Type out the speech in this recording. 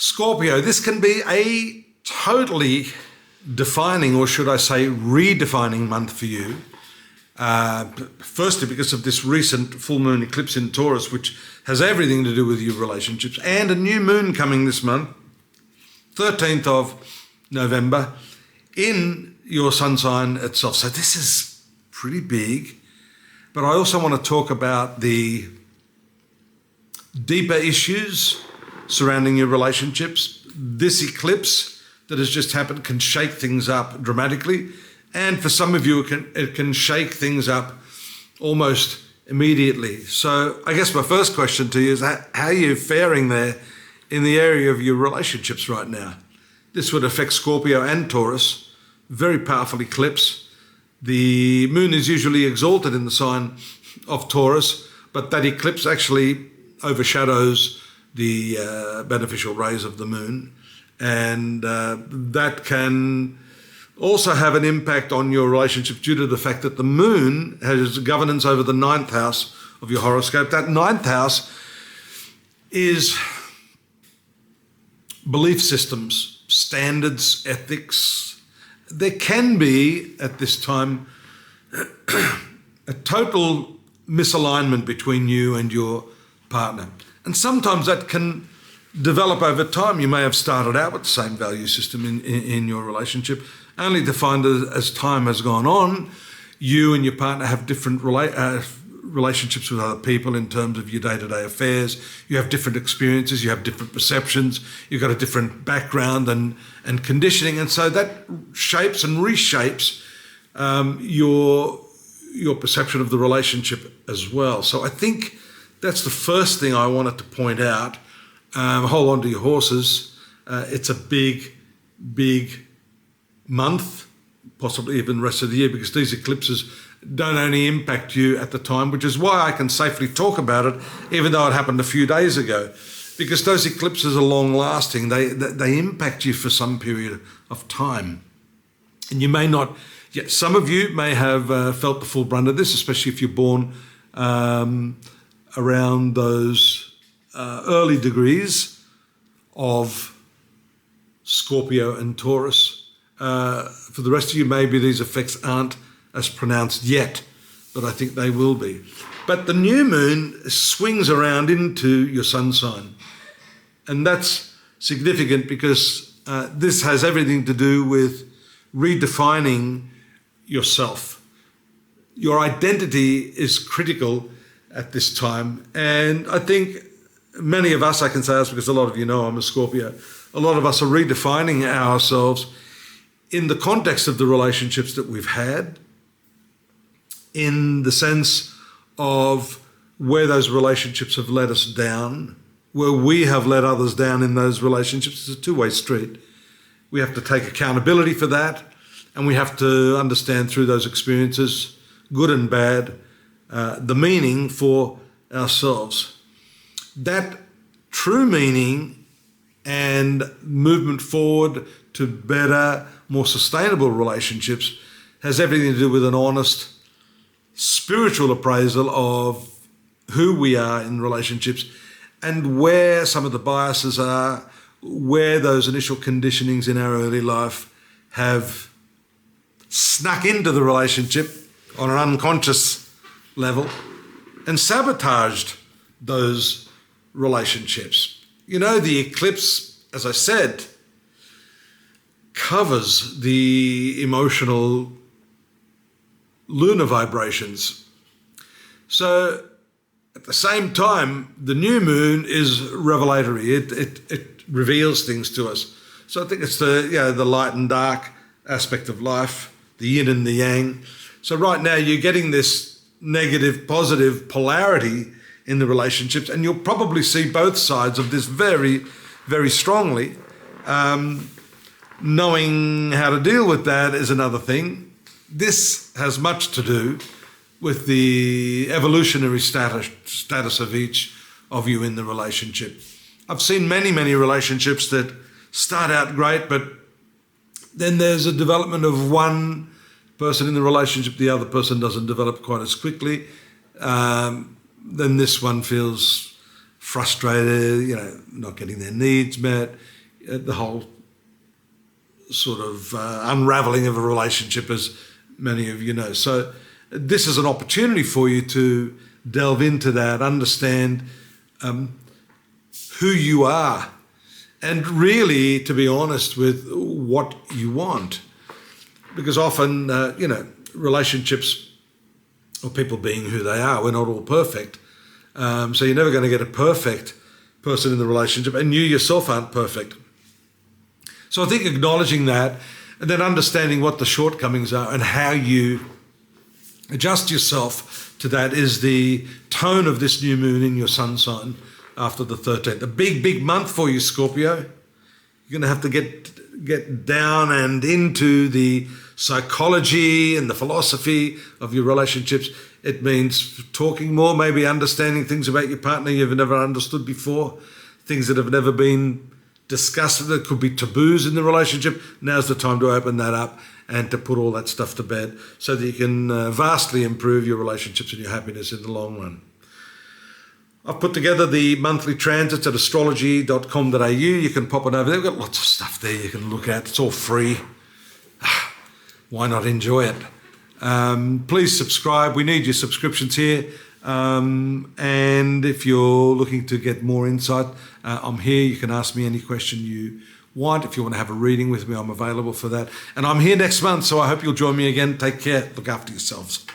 Scorpio, this can be a totally defining, or should I say redefining month for you. Firstly, because of this recent full moon eclipse in Taurus, which has everything to do with your relationships, and a new moon coming this month, 13th of November, in your sun sign itself. So this is pretty big. But I also want to talk about the deeper issues surrounding your relationships. This eclipse that has just happened can shake things up dramatically. And for some of you, it can shake things up almost immediately. So I guess my first question to you is, how are you faring there in the area of your relationships right now? This would affect Scorpio and Taurus, very powerful eclipse. The moon is usually exalted in the sign of Taurus, but that eclipse actually overshadows the beneficial rays of the moon. And that can also have an impact on your relationship due to the fact that the moon has governance over the 9th house of your horoscope. That 9th house is belief systems, standards, ethics. There can be, at this time, a total misalignment between you and your partner. And sometimes that can develop over time. You may have started out with the same value system in your relationship, only to find that as time has gone on, you and your partner have different relationships with other people in terms of your day-to-day affairs. You have different experiences, you have different perceptions, you've got a different background and conditioning, and so that shapes and reshapes your perception of the relationship as well. So I think that's the first thing I wanted to point out. Hold on to your horses. It's a big month, possibly even the rest of the year, because these eclipses don't only impact you at the time, which is why I can safely talk about it, even though it happened a few days ago, because those eclipses are long-lasting. They impact you for some period of time. And you may not, some of you may have felt the full brunt of this, especially if you're born around those early degrees of Scorpio and Taurus. For the rest of you, maybe these effects aren't as pronounced yet, but I think they will be. But the new moon swings around into your sun sign. And that's significant because this has everything to do with redefining yourself. Your identity is critical at this time. And I think many of us, I can say us because a lot of you know I'm a Scorpio, a lot of us are redefining ourselves in the context of the relationships that we've had, in the sense of where those relationships have let us down, where we have let others down in those relationships. It's a two-way street. We have to take accountability for that, and we have to understand through those experiences, good and bad, the meaning for ourselves. That true meaning and movement forward to better, more sustainable relationships has everything to do with an honest spiritual appraisal of who we are in relationships and where some of the biases are, where those initial conditionings in our early life have snuck into the relationship on an unconscious level and sabotaged those relationships. You know, the eclipse, as I said, covers the emotional lunar vibrations. So at the same time, the new moon is revelatory. It reveals things to us. So I think it's the light and dark aspect of life, the yin and the yang. So right now you're getting this negative, positive polarity in the relationships, and you'll probably see both sides of this very, very strongly. Knowing how to deal with that is another thing. This has much to do with the evolutionary status of each of you in the relationship. I've seen many, many relationships that start out great, but then there's a development of one person in the relationship, the other person doesn't develop quite as quickly. Then this one feels frustrated, not getting their needs met. the whole sort of unraveling of a relationship, as many of you know. So this is an opportunity for you to delve into that, understand who you are, and really, to be honest, with what you want. Because often, relationships, or people being who they are, we're not all perfect. So you're never going to get a perfect person in the relationship, and you yourself aren't perfect. So I think acknowledging that, and then understanding what the shortcomings are and how you adjust yourself to that, is the tone of this new moon in your sun sign after the 13th. A big, big month for you, Scorpio. You're going to have to get down and into the psychology and the philosophy of your relationships. It means talking more, maybe understanding things about your partner you've never understood before, things that have never been discussed. There could be taboos in the relationship. Now's the time to open that up and to put all that stuff to bed, so that you can vastly improve your relationships and your happiness in the long run. I've put together the monthly transits at astrology.com.au. You can pop it over there. We've got lots of stuff there you can look at. It's all free. Why not enjoy it? Please subscribe. We need your subscriptions here. And if you're looking to get more insight, I'm here. You can ask me any question you want. If you want to have a reading with me, I'm available for that. And I'm here next month, so I hope you'll join me again. Take care. Look after yourselves.